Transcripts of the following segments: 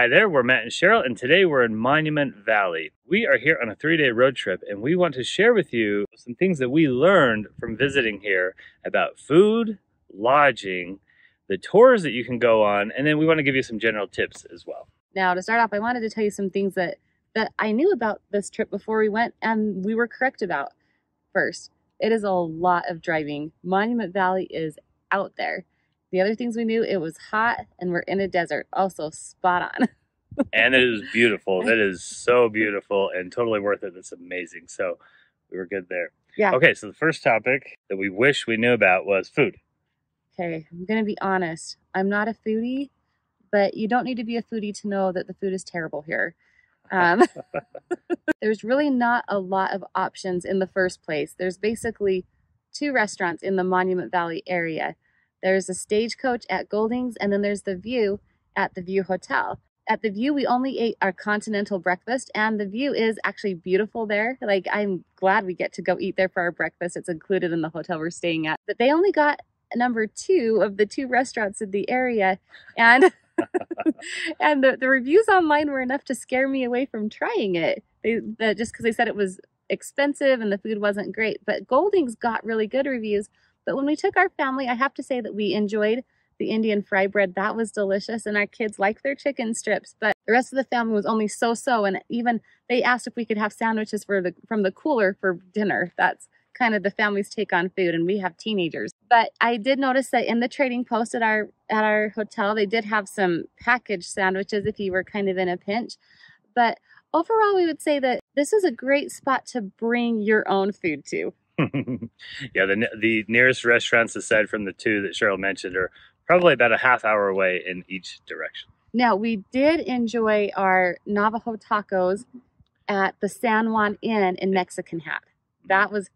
Hi there, we're Matt and Cheryl, and today we're in Monument Valley. We are here on a 3-day road trip, and we want to share with you some things that we learned from visiting here about food, lodging, the tours that you can go on, and then we want to give you some general tips as well. Now, to start off, I wanted to tell you some things that I knew about this trip before we went, and we were correct about. First, it is a lot of driving. Monument Valley is out there. The other things we knew, it was hot and we're in a desert. Also spot on. And it is beautiful. It is so beautiful and totally worth it. It's amazing. So we were good there. Yeah. Okay, so the first topic that we wish we knew about was food. Okay, I'm going to be honest. I'm not a foodie, but you don't need to be a foodie to know that the food is terrible here. There's really not a lot of options in the first place. There's basically 2 restaurants in the Monument Valley area. There's a Stagecoach at Golding's, and then there's the View at the View Hotel. At the View, we only ate our continental breakfast, and the View is actually beautiful there. Like, I'm glad we get to go eat there for our breakfast. It's included in the hotel we're staying at. But they only got number 2 of the 2 restaurants in the area, and and the reviews online were enough to scare me away from trying it. Just because they said it was expensive and the food wasn't great. But Golding's got really good reviews. But when we took our family, I have to say that we enjoyed the Indian fry bread. That was delicious, and our kids like their chicken strips. But the rest of the family was only so-so, and even they asked if we could have sandwiches from the cooler for dinner. That's kind of the family's take on food, and we have teenagers. But I did notice that in the trading post at our hotel, they did have some packaged sandwiches if you were kind of in a pinch. But overall, we would say that this is a great spot to bring your own food to. Yeah, the nearest restaurants, aside from the 2 that Cheryl mentioned, are probably about a half hour away in each direction. Now, we did enjoy our Navajo tacos at the San Juan Inn in Mexican Hat. That was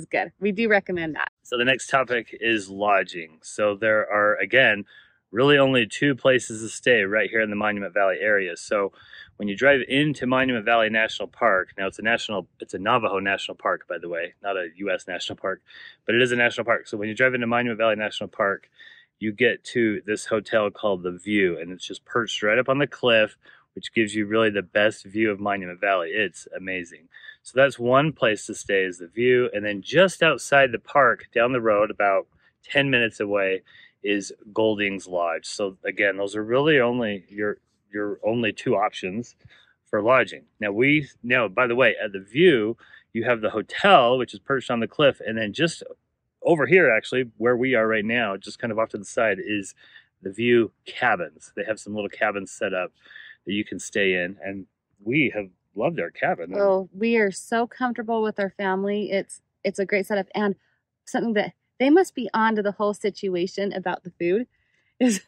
good. We do recommend that. So the next topic is lodging. So there are, again, really only 2 places to stay right here in the Monument Valley area. So when you drive into Monument Valley National Park, now it's a Navajo National Park, by the way, not a U.S. national park, but it is a national park. So when you drive into Monument Valley National Park, you get to this hotel called The View, and it's just perched right up on the cliff, which gives you really the best view of Monument Valley. It's amazing. So that's one place to stay, is The View. And then just outside the park, down the road, about 10 minutes away, is Golding's Lodge. So again, those are really only your only 2 options for lodging. Now, by the way, at The View, you have the hotel, which is perched on the cliff, and then just over here, actually, where we are right now, just kind of off to the side, is The View cabins. They have some little cabins set up that you can stay in, and we have loved our cabin. Oh, we are so comfortable with our family. It's a great setup, and something that they must be on to the whole situation about the food is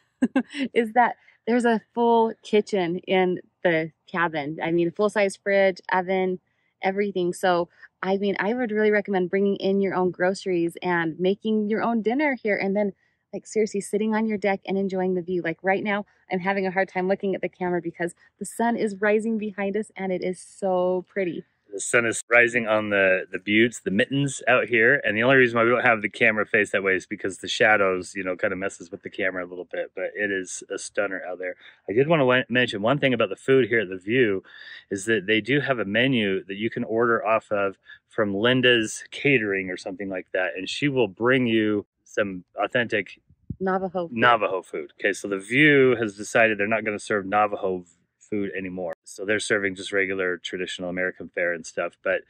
is that there's a full kitchen in the cabin. I mean, full-size fridge, oven, everything. So I mean, I would really recommend bringing in your own groceries and making your own dinner here, and then like seriously sitting on your deck and enjoying the view. Like right now, I'm having a hard time looking at the camera because the sun is rising behind us and it is so pretty. The sun is rising on the buttes, the mittens out here, and the only reason why we don't have the camera face that way is because the shadows, kind of messes with the camera a little bit, but it is a stunner out there. I did want to mention one thing about the food here at The View is that they do have a menu that you can order off of from Linda's Catering or something like that, and she will bring you some authentic Navajo food. Okay, so The View has decided they're not going to serve Navajo food anymore. So they're serving just regular traditional American fare and stuff, but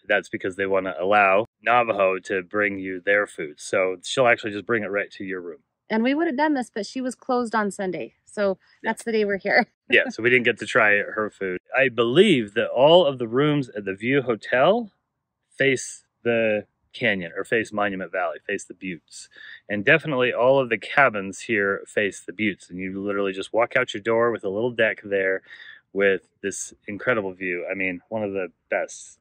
that's because they want to allow Navajo to bring you their food. So she'll actually just bring it right to your room. And we would have done this, but she was closed on Sunday. So that's the day we're here. Yeah, so we didn't get to try her food. I believe that all of the rooms at the View Hotel face the canyon or face Monument Valley, face the buttes. And definitely all of the cabins here face the buttes. And you literally just walk out your door with a little deck there with this incredible view. I mean, one of the best,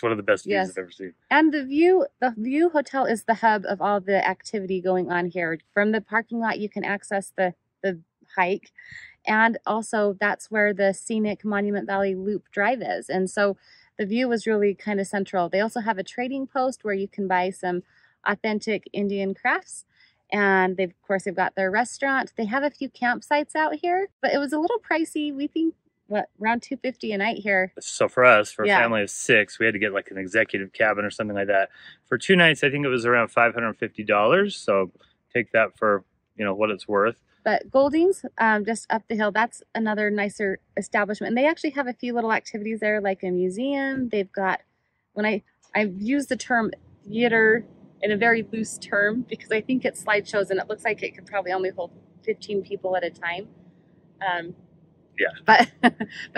one of the best views I've ever seen. And the View Hotel is the hub of all the activity going on here. From the parking lot, you can access the hike. And also that's where the scenic Monument Valley Loop Drive is. And so The View was really kind of central. They also have a trading post where you can buy some authentic Indian crafts. And they've, of course, they've got their restaurant. They have a few campsites out here, but it was a little pricey. We think, what, around $250 a night here. So for us, for a Yeah. family of 6, we had to get like an executive cabin or something like that. For 2 nights, I think it was around $550. So take that for, you know, what it's worth. But Goldings, just up the hill, that's another nicer establishment. And they actually have a few little activities there, like a museum. They've got, when I've used the term theater in a very loose term because I think it's slideshows and it looks like it could probably only hold 15 people at a time. Yeah. But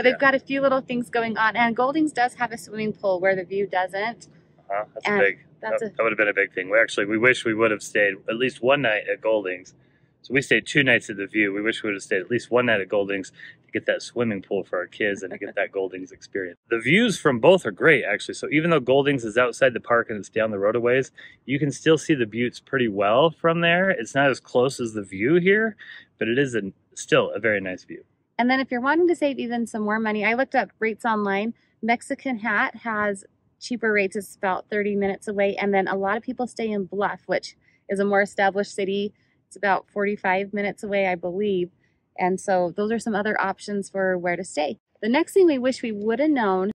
they've got a few little things going on. And Goldings does have a swimming pool where the View doesn't. That's a big, that would have been a big thing. We wish we would have stayed at least one night at Goldings. So we stayed 2 nights at the View. We wish we would have stayed at least one night at Goldings to get that swimming pool for our kids and to get that Goldings experience. The views from both are great, actually. So even though Goldings is outside the park and it's down the road a ways, you can still see the buttes pretty well from there. It's not as close as the View here, but it is still a very nice view. And then if you're wanting to save even some more money, I looked up rates online. Mexican Hat has cheaper rates. It's about 30 minutes away. And then a lot of people stay in Bluff, which is a more established city. It's about 45 minutes away, I believe. And so those are some other options for where to stay. The next thing we wish we would have known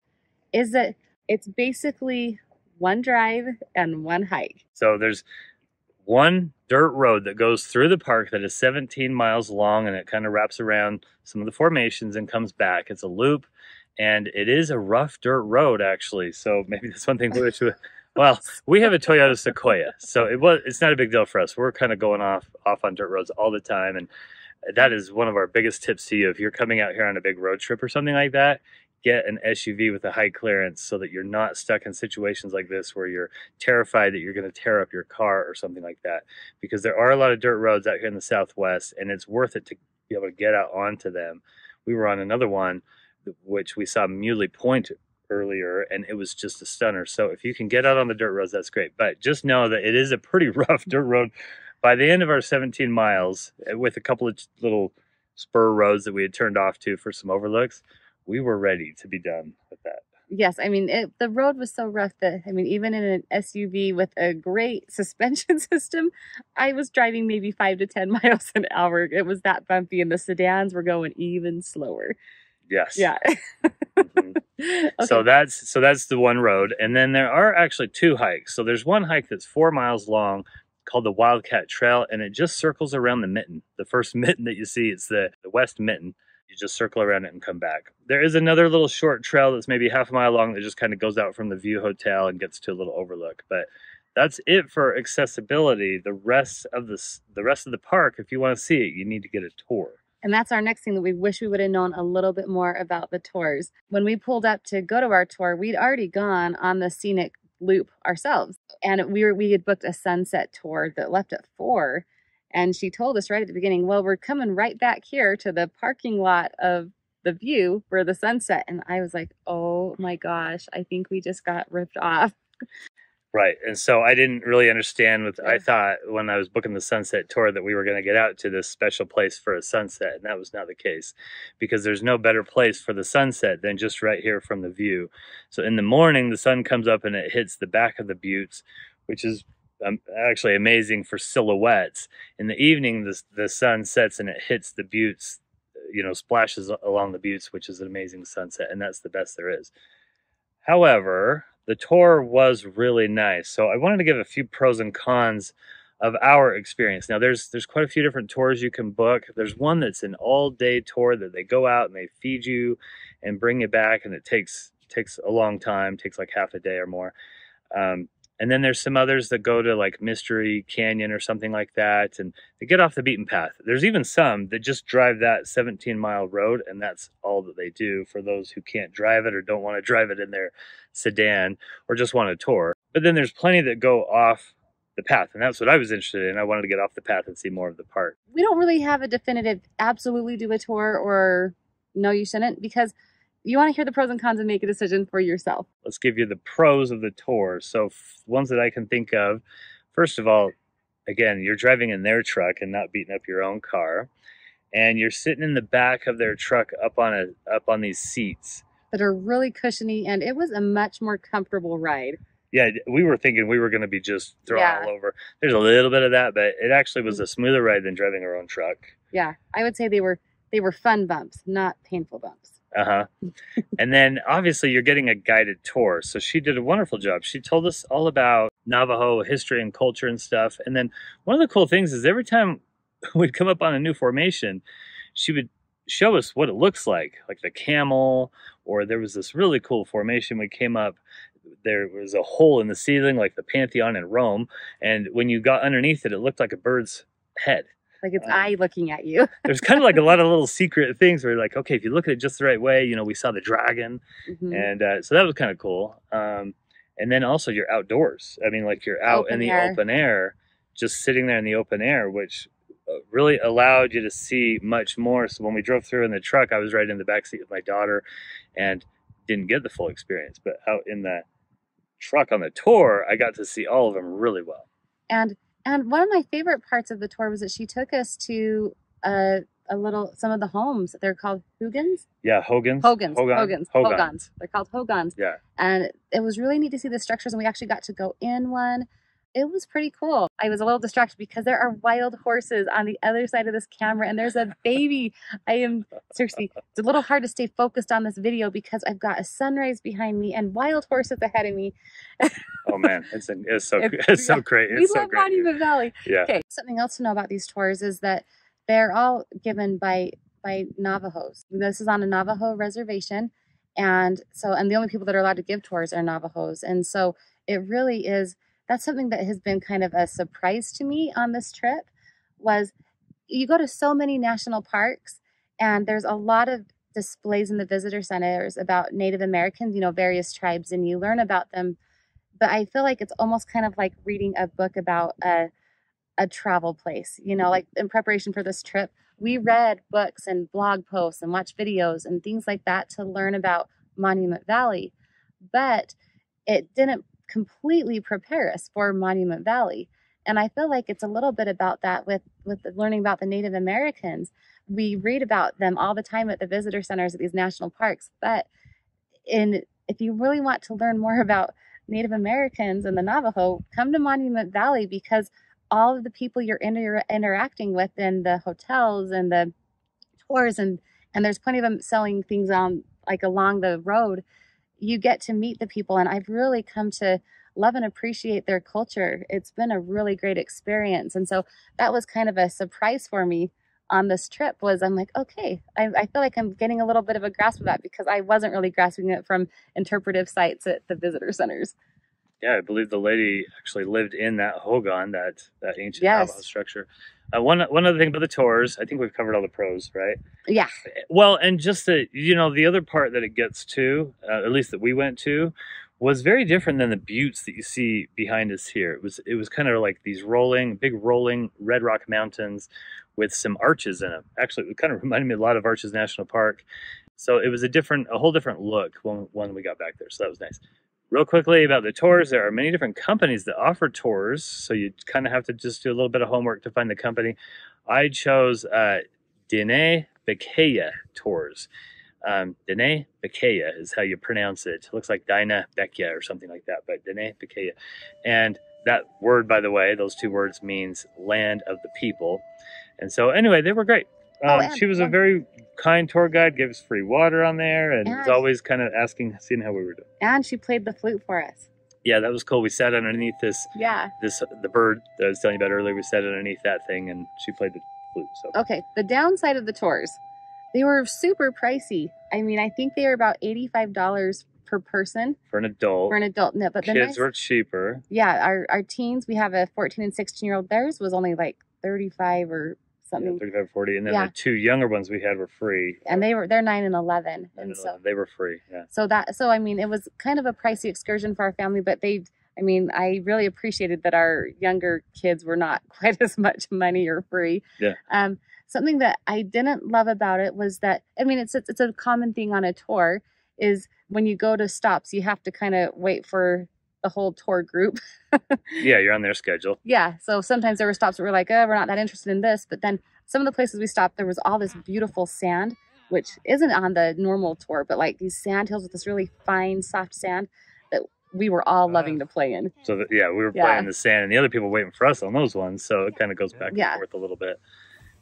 is that it's basically one drive and one hike. So there's one dirt road that goes through the park that is 17 miles long, and it kind of wraps around some of the formations and comes back. It's a loop, and it is a rough dirt road, actually. So maybe that's one thing we wish we... Well, we have a Toyota Sequoia, so it's not a big deal for us. We're kind of going off on dirt roads all the time, and that is one of our biggest tips to you. If you're coming out here on a big road trip or something like that, get an SUV with a high clearance so that you're not stuck in situations like this where you're terrified that you're going to tear up your car or something like that. Because there are a lot of dirt roads out here in the Southwest, and it's worth it to be able to get out onto them. We were on another one, which we saw Muley Point earlier, and it was just a stunner. So if you can get out on the dirt roads, that's great. But just know that it is a pretty rough dirt road. By the end of our 17 miles, with a couple of little spur roads that we had turned off to for some overlooks, we were ready to be done with that. Yes, I mean, the road was so rough that, I mean, even in an SUV with a great suspension system, I was driving maybe 5 to 10 miles an hour. It was that bumpy, and the sedans were going even slower. Yes. Yeah. Mm-hmm. Okay. So that's the one road, and then there are actually 2 hikes. So there's one hike that's 4 miles long called the Wildcat Trail, and it just circles around the mitten. The first mitten that you see, it's the West Mitten. You just circle around it and come back. There is another little short trail that's maybe half a mile long that just kind of goes out from the View Hotel and gets to a little overlook. But that's it for accessibility. The rest of the park, if you want to see it, you need to get a tour. And that's our next thing that we wish we would have known a little bit more about the tours. When we pulled up to go to our tour, we'd already gone on the scenic loop ourselves. And we had booked a sunset tour that left at 4. And she told us right at the beginning, well, we're coming right back here to the parking lot of the View for the sunset. And I was like, oh my gosh, I think we just got ripped off. Right. And so I didn't really understand I thought when I was booking the sunset tour that we were going to get out to this special place for a sunset. And that was not the case, because there's no better place for the sunset than just right here from the View. So in the morning, the sun comes up and it hits the back of the buttes, which is actually amazing for silhouettes. In the evening, the sun sets and it hits the buttes, you know, splashes along the buttes, which is an amazing sunset. And that's the best there is. However, the tour was really nice. So I wanted to give a few pros and cons of our experience. Now there's quite a few different tours you can book. There's one that's an all-day tour that they go out and they feed you and bring you back, and it takes a long time, takes like half a day or more. And then there's some others that go to like Mystery Canyon or something like that, and they get off the beaten path. There's even some that just drive that 17-mile road, and that's all that they do for those who can't drive it or don't want to drive it in their sedan or just want a tour. But then there's plenty that go off the path, and that's what I was interested in. I wanted to get off the path and see more of the park. We don't really have a definitive absolutely do a tour or no, you shouldn't, because you want to hear the pros and cons and make a decision for yourself. Let's give you the pros of the tour. So ones that I can think of, first of all, again, you're driving in their truck and not beating up your own car. And you're sitting in the back of their truck up on these seats that are really cushiony, and it was a much more comfortable ride. Yeah, we were thinking we were going to be just thrown Yeah. all over. There's a little bit of that, but it actually was a smoother ride than driving our own truck. Yeah, I would say they were fun bumps, not painful bumps. Uh-huh. And then obviously you're getting a guided tour. So she did a wonderful job. She told us all about Navajo history and culture and stuff. And then one of the cool things is every time we'd come up on a new formation, she would show us what it looks like the camel, or there was this really cool formation we came up. There was a hole in the ceiling like the Pantheon in Rome. And when you got underneath it, it looked like a bird's head. Like its eye looking at you. There's kind of like a lot of little secret things where you're like, okay, if you look at it just the right way, you know, we saw the dragon. And so that was kind of cool. And then also you're outdoors. I mean, like you're out in the open air, just sitting there in the open air, which really allowed you to see much more. So when we drove through in the truck, I was right in the backseat with my daughter and didn't get the full experience. But out in the truck on the tour, I got to see all of them really well. And one of my favorite parts of the tour was that she took us to some of the homes. They're called Hogans. Yeah, Hogans. They're called Hogans. Yeah. And it was really neat to see the structures, and we actually got to go in one. It was pretty cool. I was a little distracted because there are wild horses on the other side of this camera, and there's a baby. Seriously, it's a little hard to stay focused on this video because I've got a sunrise behind me and wild horses ahead of me. Oh man, it's so great. We love Monument Valley. Yeah. Okay. Something else to know about these tours is that they're all given by Navajos. This is on a Navajo reservation, and the only people that are allowed to give tours are Navajos. And so it really is. That's something that has been kind of a surprise to me on this trip. Was you go to so many national parks, and there's a lot of displays in the visitor centers about Native Americans, you know, various tribes, and you learn about them. But I feel like it's almost kind of like reading a book about a travel place. You know, like in preparation for this trip, we read books and blog posts and watched videos and things like that to learn about Monument Valley. But it didn't completely prepare us for Monument Valley. And I feel like it's a little bit about that with learning about the Native Americans. We read about them all the time at the visitor centers at these national parks. But if you really want to learn more about Native Americans and the Navajo, come to Monument Valley, because all of the people you're interacting with in the hotels and the tours, and there's plenty of them selling things on like along the road, you get to meet the people. And I've really come to love and appreciate their culture. It's been a really great experience. And so that was kind of a surprise for me on this trip. I'm like, okay, I feel like I'm getting a little bit of a grasp of that, because I wasn't really grasping it from interpretive sites at the visitor centers. Yeah, I believe the lady actually lived in that Hogan, that ancient Navajo structure. One other thing about the tours, I think we've covered all the pros, right? Yeah. Well, and just the other part that it gets to, at least that we went to, was very different than the buttes that you see behind us here. It was kind of like these big rolling red rock mountains with some arches in them. Actually, it kind of reminded me a lot of Arches National Park. So it was a whole different look when we got back there. So that was nice. Real quickly about the tours, there are many different companies that offer tours, so you kind of have to just do a little bit of homework to find the company. I chose Diné Bikéyah Tours. Diné Bikéyah is how you pronounce it. It looks like Dinah Bekia or something like that, but Diné Bikéyah. And that word, by the way, those two words means land of the people. And so anyway, they were great. She was a very kind tour guide, gave us free water on there, and was always kind of seeing how we were doing. And she played the flute for us. Yeah, that was cool. We sat underneath the bird that I was telling you about earlier. We sat underneath that thing, and she played the flute. So okay, the downside of the tours, they were super pricey. I mean, I think they were about $85 per person for an adult. No, but kids were cheaper. Yeah, our teens. We have a 14 and 16-year-old. Theirs was only like 35 or something. Yeah, 35, 40, and then the two younger ones we had were free. And they're 9 and 11, so they were free. Yeah. So I mean, it was kind of a pricey excursion for our family, but I really appreciated that our younger kids were not quite as much money or free. Yeah. Something that I didn't love about it was that, I mean, it's a common thing on a tour, is when you go to stops, you have to kind of wait for the whole tour group. Yeah, you're on their schedule. Yeah, so sometimes there were stops that were like, oh, we're not that interested in this. But then some of the places we stopped, there was all this beautiful sand, which isn't on the normal tour, but like these sand hills with this really fine, soft sand that we were all loving to play in. So that, yeah, we were playing in the sand, and the other people waiting for us on those ones. So it kind of goes back and forth a little bit.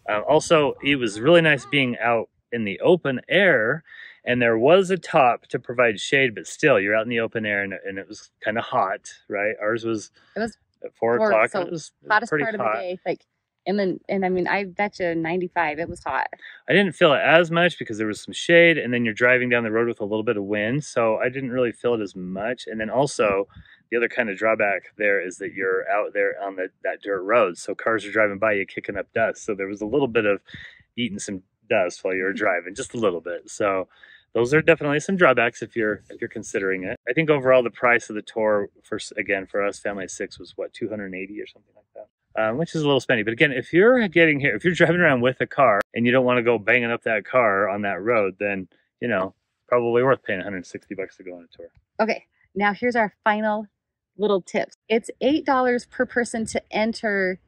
Also, it was really nice being out in the open air, and there was a top to provide shade, but still, you're out in the open air, and it was kind of hot, right? Ours was. It was at 4 o'clock. So it was hottest pretty part hot. of the day, like. And I mean, I bet you 95, it was hot. I didn't feel it as much because there was some shade, and then you're driving down the road with a little bit of wind, so I didn't really feel it as much. And then also, the other kind of drawback there is that you're out there on that dirt road, so cars are driving by you kicking up dust. So there was a little bit of eating some dust while you were driving, just a little bit. So those are definitely some drawbacks if you're considering it. I think overall the price of the tour for us, family of 6, was what, $280 or something like that. Which is a little spendy. But again, if you're getting here, if you're driving around with a car and you don't want to go banging up that car on that road, then, you know, probably worth paying $160 to go on a tour. Okay, now here's our final little tips. It's $8 per person to enter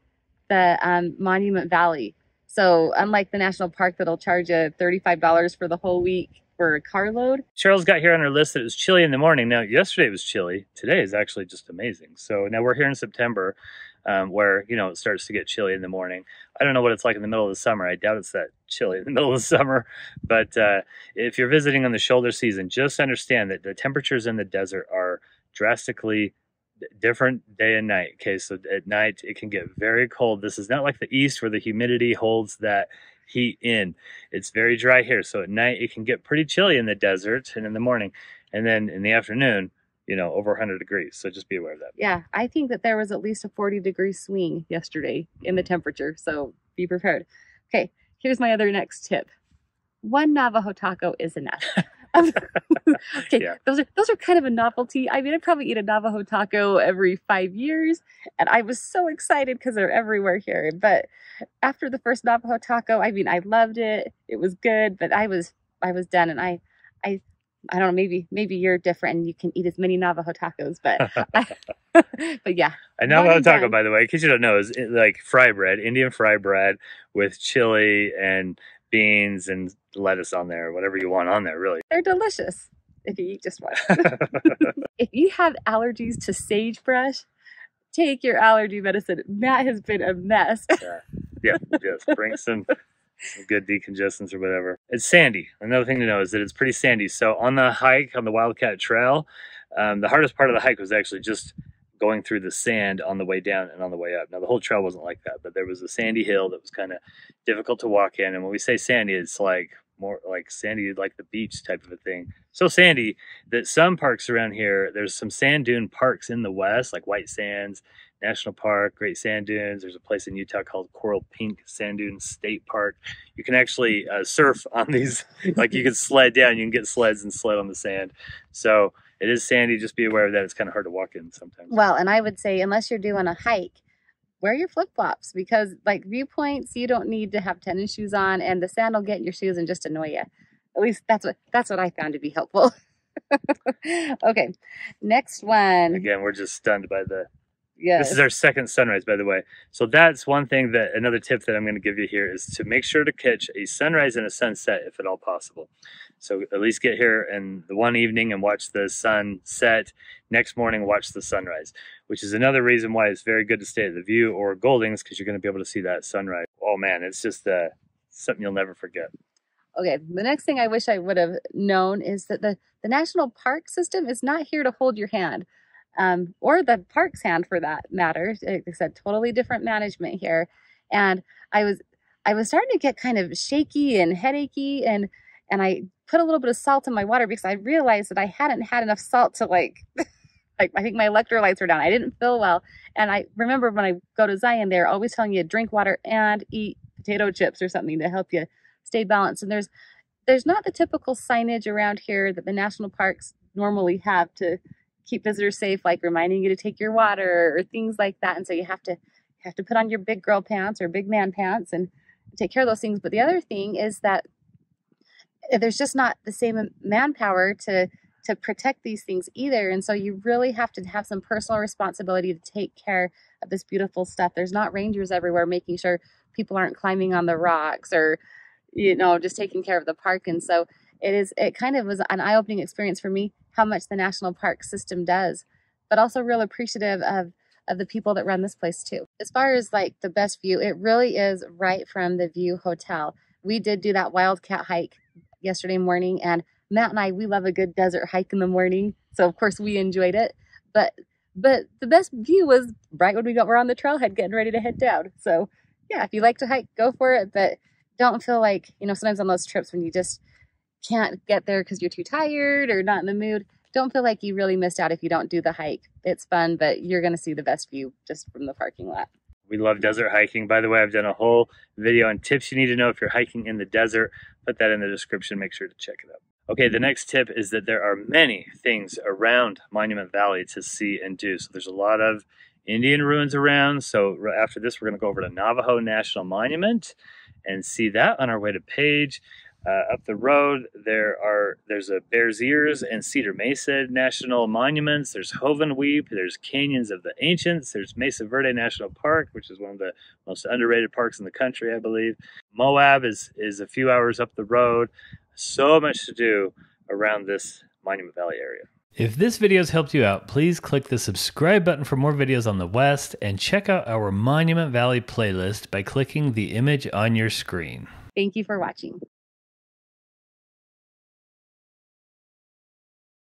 the Monument Valley. So unlike the national park that'll charge you $35 for the whole week for a carload. Cheryl's got here on her list that it was chilly in the morning. Now, yesterday was chilly. Today is actually just amazing. So now we're here in September. Where, you know, it starts to get chilly in the morning. I don't know what it's like in the middle of the summer. I doubt it's that chilly in the middle of the summer. But if you're visiting on the shoulder season, just understand that the temperatures in the desert are drastically different day and night. Okay, so at night it can get very cold. This is not like the East where the humidity holds that heat in. It's very dry here. So at night it can get pretty chilly in the desert and in the morning. And then in the afternoon, you know, over 100 degrees. So just be aware of that. Yeah, I think that there was at least a 40-degree swing yesterday in the temperature. So be prepared. Okay, here's my other next tip. 1 Navajo taco is enough. Okay, yeah. Those are kind of a novelty. I mean, I probably eat a Navajo taco every 5 years, and I was so excited because they're everywhere here. But after the first Navajo taco, I mean, I loved it. It was good, but I was done, and I don't know, maybe you're different and you can eat as many Navajo tacos, but but yeah. A Navajo taco, by the way, in case you don't know, is like fry bread, Indian fry bread with chili and beans and lettuce on there, whatever you want on there, really. They're delicious if you eat just one. If you have allergies to sagebrush, take your allergy medicine. Matt has been a mess. Yeah, just bring some good decongestants or whatever. It's sandy. Another thing to know is that it's pretty sandy. So on the hike, on the Wildcat Trail, the hardest part of the hike was actually just going through the sand on the way down and on the way up. Now the whole trail wasn't like that, but there was a sandy hill that was kind of difficult to walk in. And when we say sandy, it's like more like sandy, like the beach type of a thing. So sandy that some parks around here, there's some sand dune parks in the west, like White Sands National Park, Great Sand Dunes. There's a place in Utah called Coral Pink Sand Dunes State Park. You can actually surf on these, like you can sled down, you can get sleds and sled on the sand. So it is sandy, just be aware of that. It's kind of hard to walk in sometimes. Well, and I would say, unless you're doing a hike, wear your flip-flops, because like viewpoints, you don't need to have tennis shoes on, and the sand will get in your shoes and just annoy you. At least that's what I found to be helpful. Okay, next one. Again, we're just stunned by the... Yes. This is our second sunrise, by the way. So that's one thing that, another tip that I'm going to give you here is to make sure to catch a sunrise and a sunset if at all possible. So at least get here in the one evening and watch the sun set. Next morning, watch the sunrise, which is another reason why it's very good to stay at the View or Goldings, because you're going to be able to see that sunrise. Oh man, it's just something you'll never forget. Okay, the next thing I wish I would have known is that the national park system is not here to hold your hand. Or the park's hand for that matter. It's a totally different management here. And I was starting to get kind of shaky and headachy, and I put a little bit of salt in my water because I realized that I hadn't had enough salt to like I think my electrolytes were down. I didn't feel well. And I remember when I go to Zion, they're always telling you to drink water and eat potato chips or something to help you stay balanced. And there's not the typical signage around here that the national parks normally have to keep visitors safe, like reminding you to take your water or things like that. And so you have to put on your big girl pants or big man pants and take care of those things. But the other thing is that there's just not the same manpower to protect these things either. And so you really have to have some personal responsibility to take care of this beautiful stuff. There's not rangers everywhere making sure people aren't climbing on the rocks or, you know, just taking care of the park. And so It kind of was an eye-opening experience for me how much the national park system does, but also real appreciative of the people that run this place too. As far as like the best view, it really is right from the View Hotel. We did do that wildcat hike yesterday morning, and Matt and I, we love a good desert hike in the morning, so of course we enjoyed it. But the best view was right when we're on the trailhead getting ready to head down. So yeah, if you like to hike, go for it, but don't feel like, sometimes on those trips when you just can't get there because you're too tired or not in the mood, don't feel like you really missed out if you don't do the hike. It's fun, but you're going to see the best view just from the parking lot. We love desert hiking. By the way, I've done a whole video on tips you need to know if you're hiking in the desert. Put that in the description. Make sure to check it out. Okay, the next tip is that there are many things around Monument Valley to see and do. So there's a lot of Indian ruins around. So after this, we're going to go over to Navajo National Monument and see that on our way to Page. Up the road, there's a Bears Ears and Cedar Mesa National Monuments. There's Hovenweep. There's Canyons of the Ancients. There's Mesa Verde National Park, which is one of the most underrated parks in the country, I believe. Moab is a few hours up the road. So much to do around this Monument Valley area. If this video has helped you out, please click the subscribe button for more videos on the West and check out our Monument Valley playlist by clicking the image on your screen. Thank you for watching.